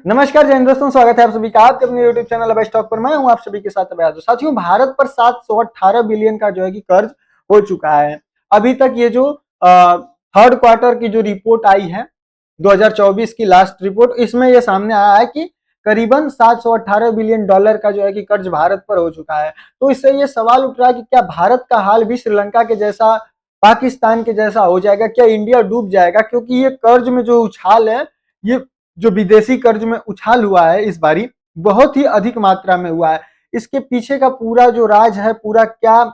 नमस्कार जय हिंद दोस्तों, स्वागत है आप सभी का आपके अपने YouTube चैनल अबे स्टॉक पर। मैं हूं आप सभी के साथ अबे आजू। साथियों, भारत पर 718 बिलियन का जो है कि कर्ज हो चुका है। अभी तक ये जो थर्ड क्वार्टर की जो रिपोर्ट आई है 2024 की लास्ट रिपोर्ट, इसमें ये सामने आया है कि करीबन 718 बिलियन डॉलर का जो है कि कर्ज भारत पर हो चुका है। तो इससे ये सवाल उठ रहा है कि क्या भारत का हाल भी श्रीलंका के जैसा, पाकिस्तान के जैसा हो जाएगा? क्या इंडिया डूब जाएगा? क्योंकि ये कर्ज में जो उछाल है, ये जो विदेशी कर्ज में उछाल हुआ है इस बारी, बहुत ही अधिक मात्रा में हुआ है। इसके पीछे का पूरा जो राज है, पूरा क्या,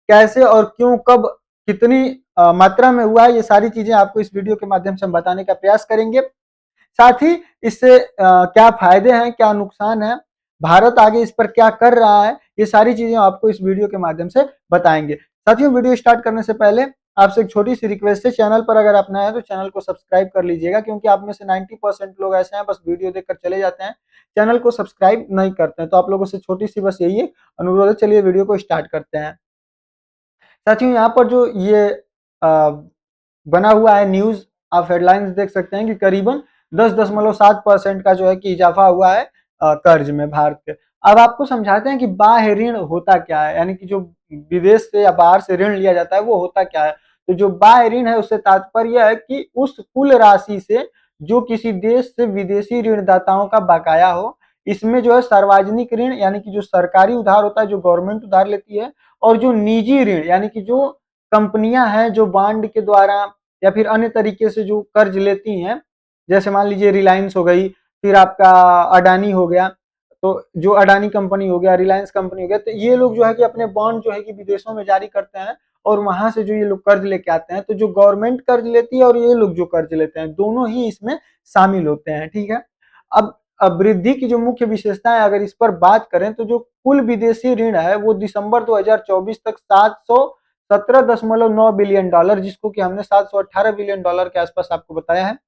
कैसे और क्यों, कब, कितनी मात्रा में हुआ है, ये सारी चीजें आपको इस वीडियो के माध्यम से हम बताने का प्रयास करेंगे। साथ ही इससे क्या फायदे हैं, क्या नुकसान है, भारत आगे इस पर क्या कर रहा है, ये सारी चीजें आपको इस वीडियो के माध्यम से बताएंगे। साथियों, वीडियो स्टार्ट करने से पहले आपसे एक छोटी सी रिक्वेस्ट है, चैनल पर अगर आप नए हैं तो चैनल को सब्सक्राइब कर लीजिएगा, क्योंकि आप में से 90% लोग ऐसे हैं बस वीडियो देखकर चले जाते हैं, चैनल को सब्सक्राइब नहीं करते हैं। तो आप लोगों से छोटी सी बस यही अनुरोध है। चलिए वीडियो को स्टार्ट करते हैं। साथियों, यहाँ पर जो ये बना हुआ है न्यूज, आप हेडलाइंस देख सकते हैं कि करीबन 10.7% का जो है कि इजाफा हुआ है कर्ज में भारत के। अब आपको समझाते हैं कि बाह्य ऋण होता क्या है, यानी कि जो विदेश से या बाहर से ऋण लिया जाता है वो होता क्या है। तो जो बाह्य ऋण है उससे तात्पर्य है कि उस कुल राशि से जो किसी देश से विदेशी ऋणदाताओं का बकाया हो। इसमें जो है सार्वजनिक ऋण, यानी कि जो सरकारी उधार होता है, जो गवर्नमेंट उधार लेती है, और जो निजी ऋण, यानी कि जो कंपनियां हैं जो बॉन्ड के द्वारा या फिर अन्य तरीके से जो कर्ज लेती हैं, जैसे मान लीजिए रिलायंस हो गई, फिर आपका अडानी हो गया। तो जो अडानी कंपनी हो गया, रिलायंस कंपनी हो गया, तो ये लोग जो है कि अपने बॉन्ड जो है कि विदेशों में जारी करते हैं और वहां से जो ये लोग कर्ज लेके आते हैं। तो जो गवर्नमेंट कर्ज लेती है और ये लोग जो कर्ज लेते हैं, दोनों ही इसमें शामिल होते हैं। ठीक है। अब वृद्धि की जो मुख्य विशेषता है, अगर इस पर बात करें तो जो कुल विदेशी ऋण है वो दिसंबर 2024 तक 717.9 बिलियन डॉलर, जिसको कि हमने 718 बिलियन डॉलर के आसपास आपको बताया है।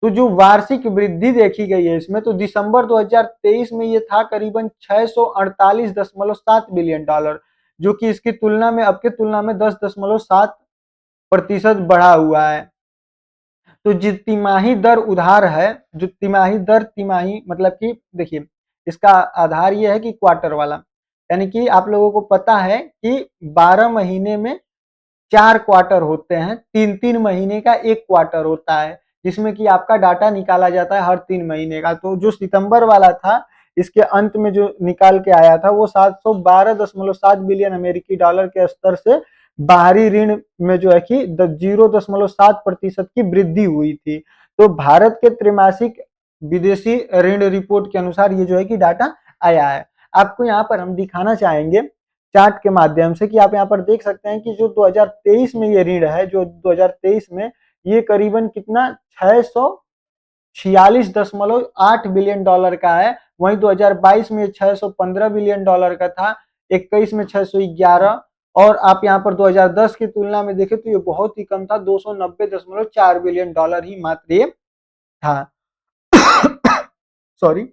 तो जो वार्षिक वृद्धि देखी गई है इसमें, तो दिसंबर 2023 में ये था करीबन 648.7 बिलियन डॉलर, जो कि इसकी तुलना में, अब के तुलना में 10.7% बढ़ा हुआ है। तो जो तिमाही दर उधार है, जो तिमाही दर, तिमाही मतलब कि देखिए, इसका आधार ये है कि क्वार्टर वाला, यानी कि आप लोगों को पता है कि 12 महीने में 4 क्वार्टर होते हैं, 3-3 महीने का एक क्वार्टर होता है, जिसमें कि आपका डाटा निकाला जाता है हर 3 महीने का। तो जो सितंबर वाला था, इसके अंत में जो निकाल के आया था वो 712.7 बिलियन अमेरिकी डॉलर के स्तर से बाहरी ऋण में जो है कि 0.7% की वृद्धि हुई थी। तो भारत के त्रैमासिक विदेशी ऋण रिपोर्ट के अनुसार ये जो है कि डाटा आया है। आपको यहाँ पर हम दिखाना चाहेंगे चार्ट के माध्यम से कि आप यहाँ पर देख सकते हैं कि जो 2023 में ये ऋण है, जो 2023 में ये करीबन कितना 646.8 बिलियन डॉलर का है। वहीं 2022 में 615 बिलियन डॉलर का था, 21 में 611, और आप यहाँ पर 2010 की तुलना में देखें तो ये बहुत ही कम था, 290.4 बिलियन डॉलर ही मात्र ये था। सॉरी।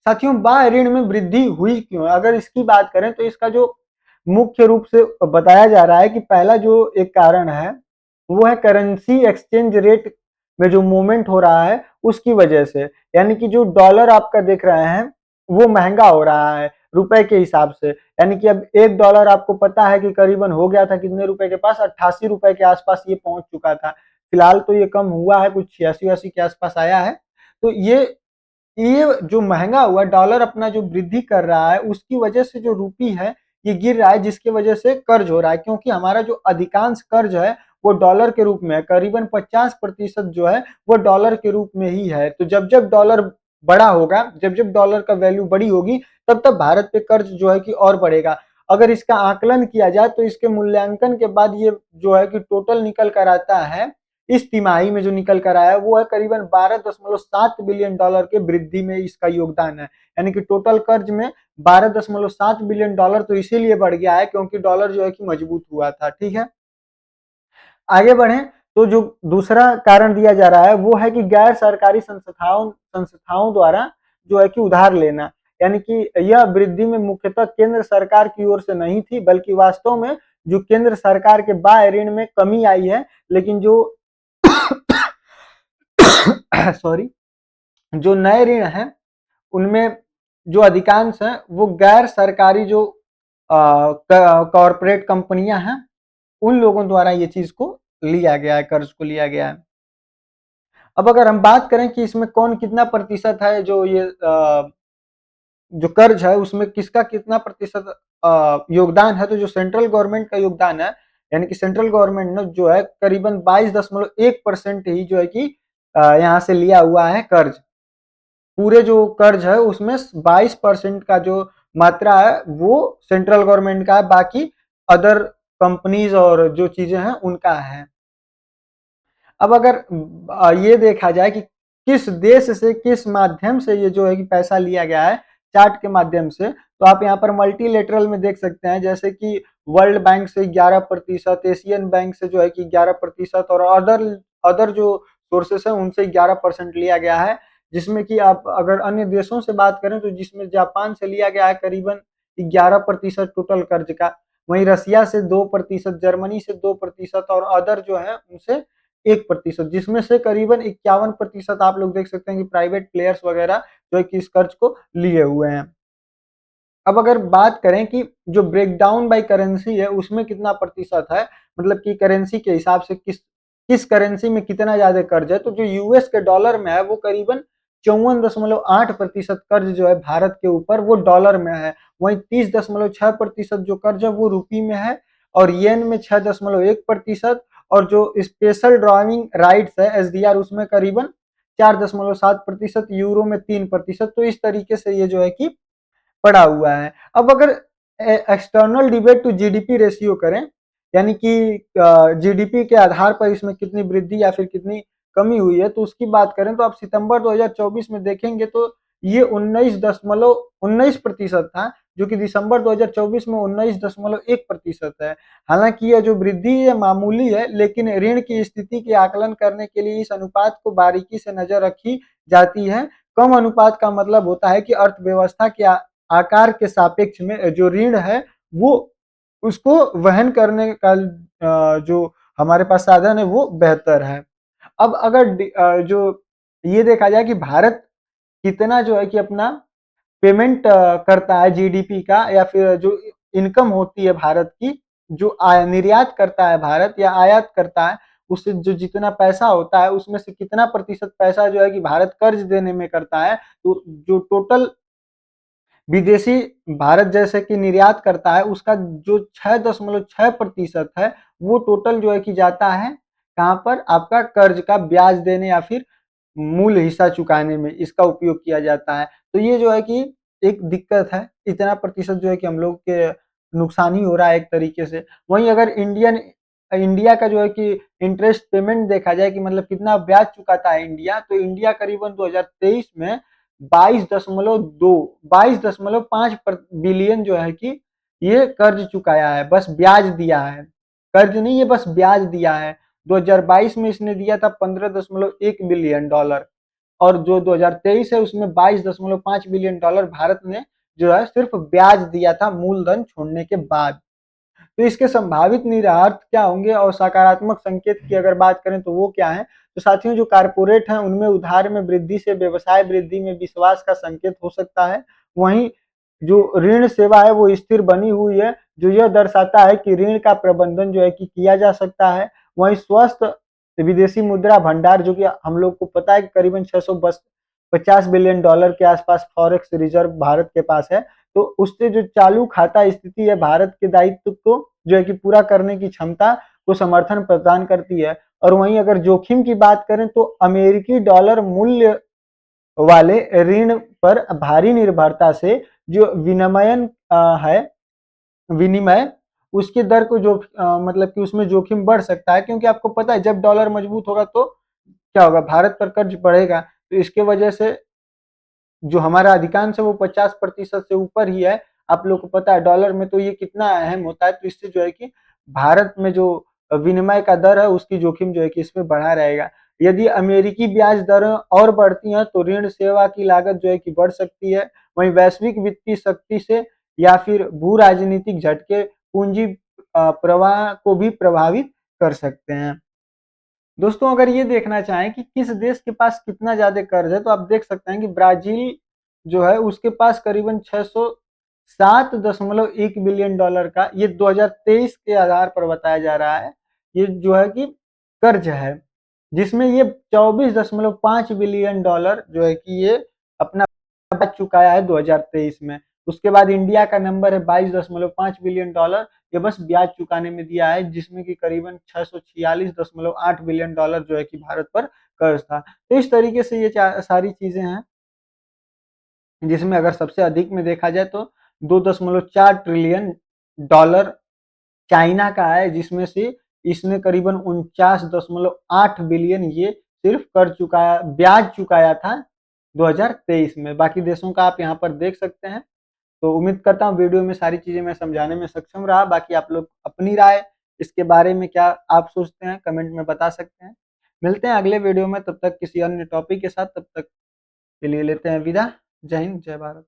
साथियों, बाह्य ऋण में वृद्धि हुई क्यों? अगर इसकी बात करें तो इसका जो मुख्य रूप से बताया जा रहा है कि पहला जो एक कारण है वो है करेंसी एक्सचेंज रेट में जो मूवमेंट हो रहा है उसकी वजह से, यानी कि जो डॉलर आपका देख रहे हैं वो महंगा हो रहा है रुपए के हिसाब से। यानी कि अब $1 आपको पता है कि करीबन हो गया था कितने रुपए के पास, 88 रुपए के आसपास ये पहुंच चुका था। फिलहाल तो ये कम हुआ है, कुछ 86-88 के आसपास आया है। तो ये जो महंगा हुआ डॉलर अपना जो वृद्धि कर रहा है उसकी वजह से जो रूपी है ये गिर रहा है, जिसकी वजह से कर्ज हो रहा है। क्योंकि हमारा जो अधिकांश कर्ज है वो डॉलर के रूप में है, करीबन 50% जो है वो डॉलर के रूप में ही है। तो जब जब डॉलर बड़ा होगा, जब जब डॉलर का वैल्यू बड़ी होगी, तब तब भारत पे कर्ज जो है कि और बढ़ेगा। अगर इसका आकलन किया जाए तो इसके मूल्यांकन के बाद ये जो है कि टोटल निकल कर आता है, इस तिमाही में जो निकल कर आया वो है करीबन 12.7 बिलियन डॉलर के वृद्धि में इसका योगदान है। यानी कि टोटल कर्ज में 12.7 बिलियन डॉलर तो इसीलिए बढ़ गया है क्योंकि डॉलर जो है कि मजबूत हुआ था। ठीक है, आगे बढ़ें तो जो दूसरा कारण दिया जा रहा है वो है कि गैर सरकारी संस्थाओं द्वारा जो है कि उधार लेना, यानी कि यह वृद्धि में मुख्यतः केंद्र सरकार की ओर से नहीं थी, बल्कि वास्तव में जो केंद्र सरकार के बाह्य ऋण में कमी आई है, लेकिन जो सॉरी, जो नए ऋण हैं उनमें जो अधिकांश हैं वो गैर सरकारी जो कॉरपोरेट कंपनियां हैं उन लोगों द्वारा ये चीज को लिया गया है, कर्ज को लिया गया है। अब अगर हम बात करें कि इसमें कौन कितना प्रतिशत है जो ये जो कर्ज है उसमें किसका कितना प्रतिशत योगदान है, तो जो सेंट्रल गवर्नमेंट का योगदान है, यानी कि सेंट्रल गवर्नमेंट ने जो है करीबन 22.1% ही जो है कि यहाँ से लिया हुआ है कर्ज। पूरे जो कर्ज है उसमें 22% का जो मात्रा है वो सेंट्रल गवर्नमेंट का है, बाकी अदर कंपनीज और जो चीजें हैं उनका है। अब अगर ये देखा जाए कि किस देश से किस माध्यम से ये जो है कि पैसा लिया गया है चार्ट के माध्यम से, तो आप यहाँ पर मल्टीलेटरल में देख सकते हैं, जैसे कि वर्ल्ड बैंक से 11%, एशियन बैंक से जो है कि 11% और अदर अदर जो सोर्सेस हैं उनसे 11% लिया गया है। जिसमें कि आप अगर अन्य देशों से बात करें तो जिसमें जापान से लिया गया है करीबन 11% टोटल कर्ज का, वहीं रसिया से 2%, जर्मनी से 2% और अदर जो है उनसे 1%, जिसमें से करीबन 51% आप लोग देख सकते हैं कि प्राइवेट प्लेयर्स वगैरह जो है कि इस कर्ज को लिए हुए हैं। अब अगर बात करें कि जो ब्रेकडाउन बाय करेंसी है उसमें कितना प्रतिशत है, मतलब कि करेंसी के हिसाब से किस किस करेंसी में कितना ज्यादा कर्ज है, तो जो यूएस के डॉलर में है वो करीबन 54.8% कर्ज जो है भारत के ऊपर वो डॉलर में है। वहीं 30.6% जो कर्ज है वो रुपी में है, और येन में 6.1%, और जो स्पेशल ड्राइविंग राइट्स है एसडीआर उसमें करीबन 4.7%, यूरो में 3%। तो इस तरीके से ये जो है कि पड़ा हुआ है। अब अगर एक्सटर्नल डिबेट टू जीडीपी रेशियो करें, यानी कि जीडीपी के आधार पर इसमें कितनी वृद्धि या फिर कितनी कमी हुई है, तो उसकी बात करें तो आप सितंबर 2024 में देखेंगे तो ये 19% था, जो कि दिसंबर 2024 में 19.1% है। हालांकि यह जो वृद्धि है मामूली है, लेकिन ऋण की स्थिति के आकलन करने के लिए इस अनुपात को बारीकी से नजर रखी जाती है। कम अनुपात का मतलब होता है कि अर्थव्यवस्था के आकार के सापेक्ष में जो ऋण है वो उसको वहन करने का जो हमारे पास साधन है वो बेहतर है। अब अगर जो ये देखा जाए कि भारत कितना जो है कि अपना पेमेंट करता है जीडीपी का, या फिर जो इनकम होती है भारत की, जो निर्यात करता है भारत या आयात करता है, उससे जो जितना पैसा होता है उसमें से कितना प्रतिशत पैसा जो है कि भारत कर्ज देने में करता है, तो जो टोटल विदेशी भारत जैसे कि निर्यात करता है उसका जो 6.6% है वो टोटल जो है कि जाता है कहाँ पर, आपका कर्ज का ब्याज देने या फिर मूल हिस्सा चुकाने में इसका उपयोग किया जाता है। तो ये जो है कि एक दिक्कत है, इतना प्रतिशत जो है कि हम लोग के नुकसान ही हो रहा है एक तरीके से। वहीं अगर इंडिया का जो है कि इंटरेस्ट पेमेंट देखा जाए कि मतलब कितना ब्याज चुकाता है इंडिया, तो इंडिया करीबन 2023 में 22.5 बिलियन जो है कि ये कर्ज चुकाया है, बस ब्याज दिया है, कर्ज नहीं ये बस ब्याज दिया है। 2022 में इसने दिया था 15.1 बिलियन डॉलर, और जो 2023 है उसमें 22.5 बिलियन डॉलर भारत ने जो है सिर्फ ब्याज दिया था मूलधन छोड़ने के बाद। तो इसके संभावित निरार्थ क्या होंगे और सकारात्मक संकेत की अगर बात करें तो वो क्या है, तो साथियों जो कारपोरेट हैं उनमें उधार में वृद्धि से व्यवसाय वृद्धि में विश्वास का संकेत हो सकता है। वहीं जो ऋण सेवा है वो स्थिर बनी हुई है, जो यह दर्शाता है कि ऋण का प्रबंधन जो है कि किया जा सकता है। वहीं स्वस्थ विदेशी मुद्रा भंडार, जो कि हम लोग को पता है कि करीबन 650 बिलियन डॉलर के आसपास फॉरेक्स रिजर्व भारत के पास है, तो उससे जो चालू खाता स्थिति है भारत के दायित्व को जो है कि पूरा करने की क्षमता को समर्थन प्रदान करती है। और वहीं अगर जोखिम की बात करें तो अमेरिकी डॉलर मूल्य वाले ऋण पर भारी निर्भरता से जो है विनिमय, उसकी दर को जो मतलब कि उसमें जोखिम बढ़ सकता है, क्योंकि आपको पता है जब डॉलर मजबूत होगा तो क्या होगा, भारत पर कर्ज बढ़ेगा, तो इसके वजह से जो हमारा अधिकांश है वो 50% से ऊपर ही है। आप लोग को पता है डॉलर में तो ये कितना अहम होता है, तो इससे जो है कि भारत में जो विनिमय का दर है उसकी जोखिम जो है कि इसमें बढ़ा रहेगा। यदि अमेरिकी ब्याज दरें और बढ़ती हैं तो ऋण सेवा की लागत जो है कि बढ़ सकती है। वहीं वैश्विक वित्तीय शक्ति से या फिर भू राजनीतिक झटके पूंजी प्रवाह को भी प्रभावित कर सकते हैं। दोस्तों अगर ये देखना चाहें कि किस देश के पास कितना ज्यादा कर्ज है, तो आप देख सकते हैं कि ब्राजील जो है उसके पास करीबन 607.1 बिलियन डॉलर का, ये 2023 के आधार पर बताया जा रहा है, ये जो है कि कर्ज है, जिसमें ये 24.5 बिलियन डॉलर जो है कि ये अपना बच चुकाया है 2023 में। उसके बाद इंडिया का नंबर है 22.5 बिलियन डॉलर, ये बस ब्याज चुकाने में दिया है, जिसमें कि करीबन 646.8 बिलियन डॉलर जो है कि भारत पर कर्ज था। तो इस तरीके से ये सारी चीजें हैं, जिसमें अगर सबसे अधिक में देखा जाए तो 2.4 ट्रिलियन डॉलर चाइना का है, जिसमें से इसने करीबन 49.8 बिलियन ये सिर्फ कर चुकाया, ब्याज चुकाया था 2023 में। बाकी देशों का आप यहाँ पर देख सकते हैं। तो उम्मीद करता हूँ वीडियो में सारी चीजें मैं समझाने में सक्षम रहा। बाकी आप लोग अपनी राय इसके बारे में क्या आप सोचते हैं कमेंट में बता सकते हैं। मिलते हैं अगले वीडियो में, तब तक किसी अन्य टॉपिक के साथ, तब तक के लिए लेते हैं विदा। जय हिंद, जय भारत।